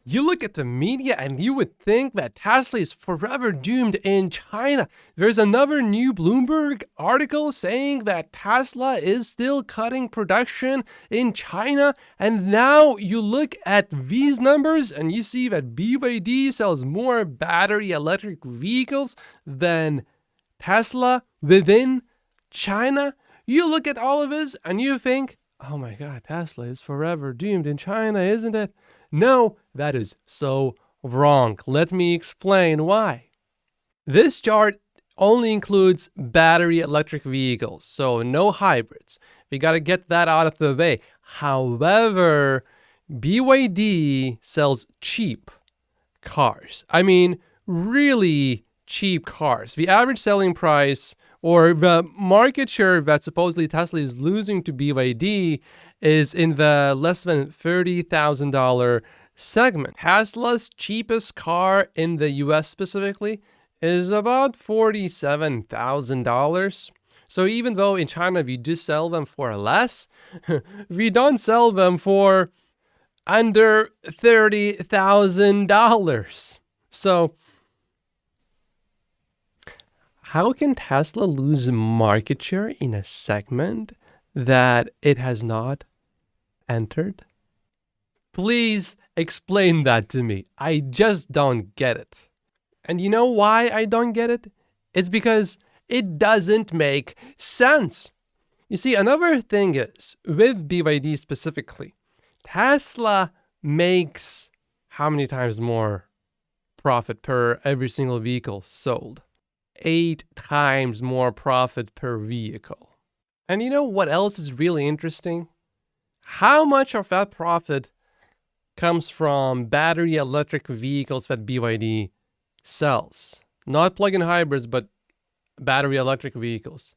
You look at the media and you would think that Tesla is forever doomed in China. There's another new Bloomberg article saying that Tesla is still cutting production in China. And now you look at these numbers and you see that BYD sells more battery electric vehicles than Tesla within China. You look at all of this and you think, oh my God, Tesla is forever doomed in China, isn't it? No, that is so wrong. Let me explain why. This chart only includes battery electric vehicles, so no hybrids. We got to get that out of the way. However, BYD sells cheap cars. I mean, really cheap cars. The average selling price or the market share that supposedly Tesla is losing to BYD is in the less than $30,000 segment. Tesla's cheapest car in the US specifically is about $47,000. So even though in China we do sell them for less, we don't sell them for under $30,000. So how can Tesla lose market share in a segment that it has not entered? Please explain that to me. I just don't get it. And you know why I don't get it? It's because it doesn't make sense. You see, another thing is, with BYD specifically, Tesla makes how many times more profit per every single vehicle sold? 8 times more profit per vehicle. And you know what else is really interesting? How much of that profit comes from battery electric vehicles that BYD sells? Not plug-in hybrids, but battery electric vehicles.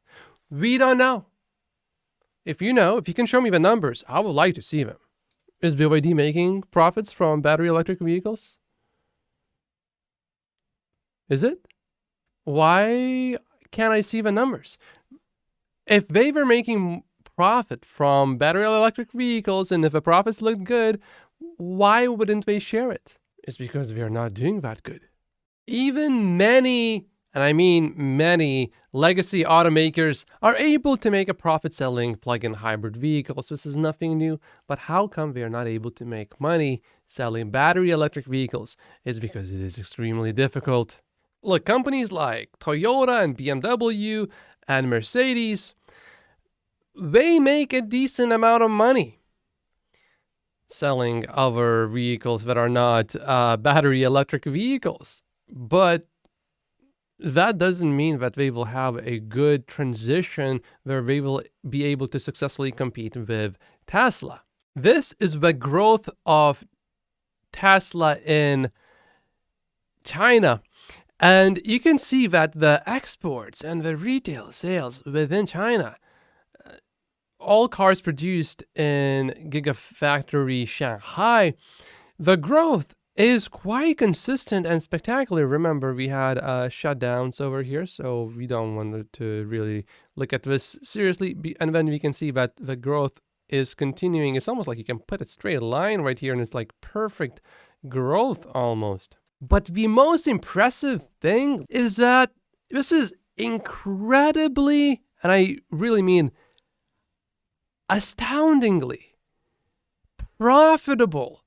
We don't know. If you know, if you can show me the numbers, I would like to see them. Is BYD making profits from battery electric vehicles? Is it? Why can't I see the numbers? If they were making profit from battery electric vehicles and if the profits looked good, why wouldn't they share it? It's because we are not doing that good. Even many, and I mean many, legacy automakers are able to make a profit selling plug-in hybrid vehicles. This is nothing new, but how come they are not able to make money selling battery electric vehicles? It's because it is extremely difficult. Look, companies like Toyota and BMW and Mercedes, they make a decent amount of money selling other vehicles that are not battery electric vehicles. But that doesn't mean that they will have a good transition where they will be able to successfully compete with Tesla. This is the growth of Tesla in China. And you can see that the exports and the retail sales within China, all cars produced in Gigafactory Shanghai, the growth is quite consistent and spectacular. Remember, we had shutdowns over here, so we don't want to really look at this seriously. And then we can see that the growth is continuing. It's almost like you can put a straight line right here, and it's like perfect growth almost. But the most impressive thing is that this is incredibly, and I really mean astoundingly, profitable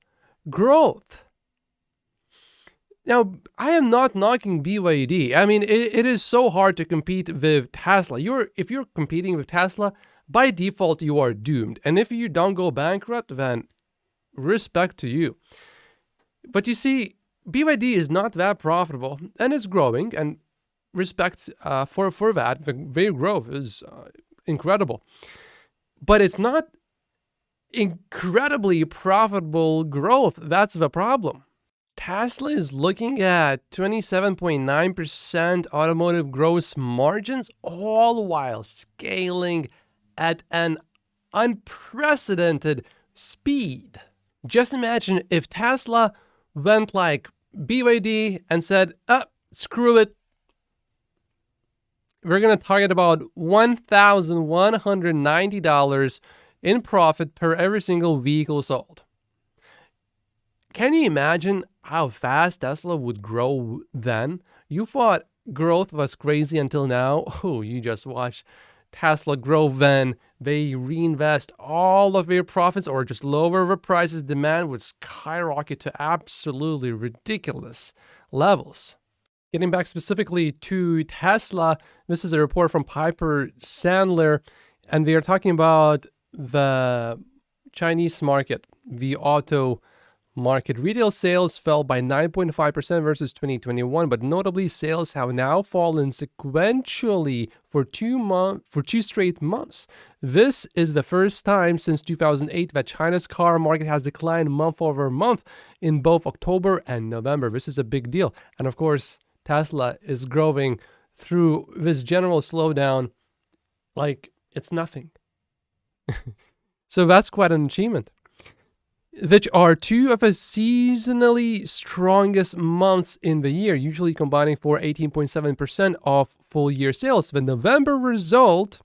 growth. Now, I am not knocking BYD. I mean, it is so hard to compete with Tesla. If you're competing with Tesla, by default, you are doomed. And if you don't go bankrupt, then respect to you. But you see, BYD is not that profitable, and it's growing, and respect for that. Their growth is incredible. But it's not incredibly profitable growth. That's the problem. Tesla is looking at 27.9% automotive gross margins, all while scaling at an unprecedented speed. Just imagine if Tesla went like BYD and said, screw it. We're going to target about $1,190 in profit per every single vehicle sold. Can you imagine how fast Tesla would grow then? You thought growth was crazy until now. Oh, you just watch Tesla grow when they reinvest all of their profits or just lower the prices. Demand would skyrocket to absolutely ridiculous levels. Getting back specifically to Tesla, this is a report from Piper Sandler, and they are talking about the Chinese market, the auto market. Retail sales fell by 9.5% versus 2021, but notably sales have now fallen sequentially for two straight months. This is the first time since 2008 that China's car market has declined month over month in both October and November. This is a big deal. And of course, Tesla is growing through this general slowdown like it's nothing. So that's quite an achievement. Which are two of the seasonally strongest months in the year, usually combining for 18.7% of full year sales. The November result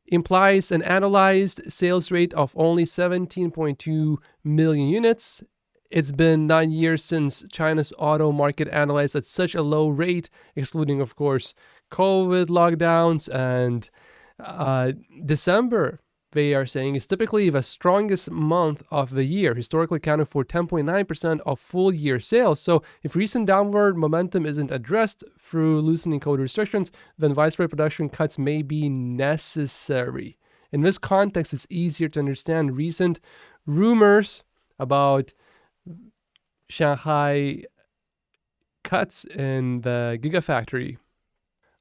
implies an analyzed sales rate of only 17.2 million units. It's been 9 years since China's auto market analyzed at such a low rate, excluding, of course, COVID lockdowns, and December, they are saying, is typically the strongest month of the year, historically accounting for 10.9% of full year sales. So if recent downward momentum isn't addressed through loosening COVID restrictions, then widespread production cuts may be necessary. In this context, it's easier to understand recent rumors about Shanghai cuts in the Gigafactory.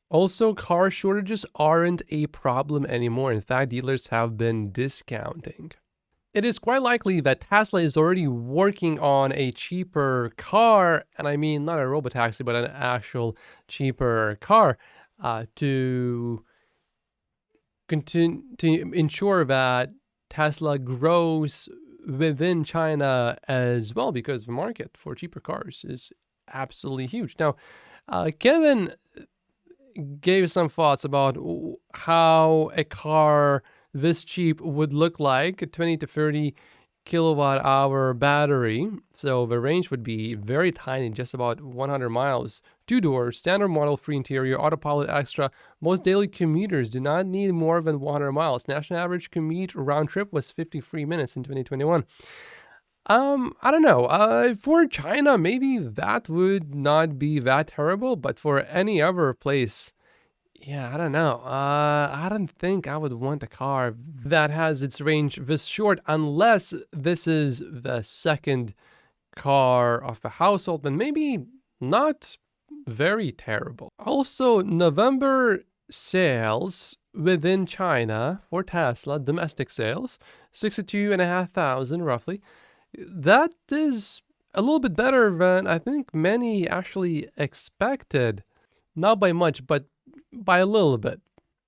Also, car shortages aren't a problem anymore. In fact, dealers have been discounting. It is quite likely that Tesla is already working on a cheaper car, and I mean not a robotaxi, but an actual cheaper car to continue to ensure that Tesla grows within China as well, because the market for cheaper cars is absolutely huge. Now, Kevin gave some thoughts about how a car this cheap would look like, a 20 to 30 kilowatt hour battery. So the range would be very tiny, just about 100 miles. 2-door, standard model, free interior, autopilot extra. Most daily commuters do not need more than 100 miles. National average commute round trip was 53 minutes in 2021. I don't know. For China, maybe that would not be that terrible, but for any other place, yeah, I don't know. I don't think I would want a car that has its range this short, unless this is the second car of the household, then maybe not very terrible. Also, November sales within China for Tesla, domestic sales, 62,500 roughly. That is a little bit better than I think many actually expected. Not by much, but by a little bit.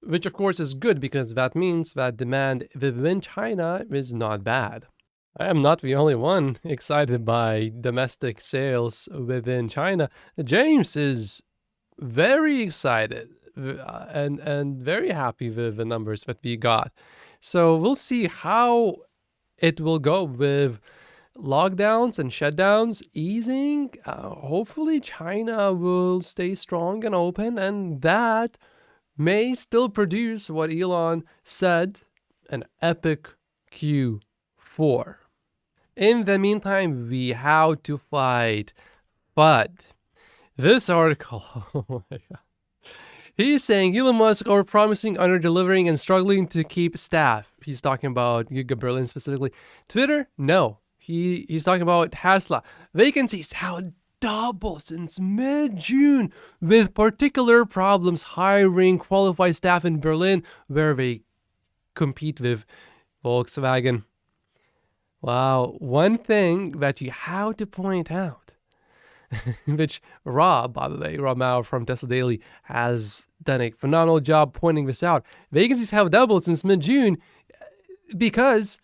Which of course is good, because that means that demand within China is not bad. I am not the only one excited by domestic sales within China. James is very excited and very happy with the numbers that we got. So we'll see how it will go with lockdowns and shutdowns easing. Hopefully China will stay strong and open, and that may still produce what Elon said, an epic Q4. In the meantime, we have to fight FUD. This article, oh my god. He's saying Elon Musk overpromising, under-delivering, and struggling to keep staff. He's talking about Giga Berlin specifically. Twitter, no. He's talking about Tesla. Vacancies have doubled since mid-June, with particular problems hiring qualified staff in Berlin, where they compete with Volkswagen. Wow, one thing that you have to point out, which Rob, by the way, Rob Mauer from Tesla Daily, has done a phenomenal job pointing this out. Vacancies have doubled since mid-June because,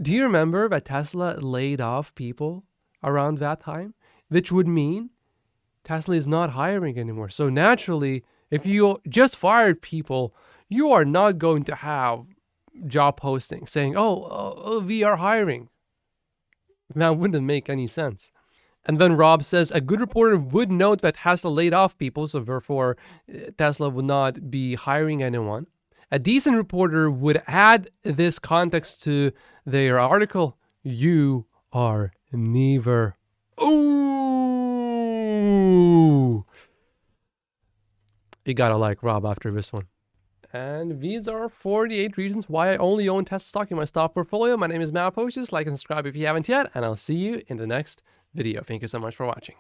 do you remember that Tesla laid off people around that time? Which would mean Tesla is not hiring anymore. So naturally, if you just fired people, you are not going to have job postings saying, oh, we are hiring. That wouldn't make any sense. And then Rob says, a good reporter would note that Tesla laid off people, so therefore Tesla would not be hiring anyone. A decent reporter would add this context to their article. You are neither. Ooh! You gotta like Rob after this one. And these are 48 reasons why I only own Tesla stock in my stock portfolio. My name is Matt Pocius. Like and subscribe if you haven't yet, and I'll see you in the next video. Thank you so much for watching.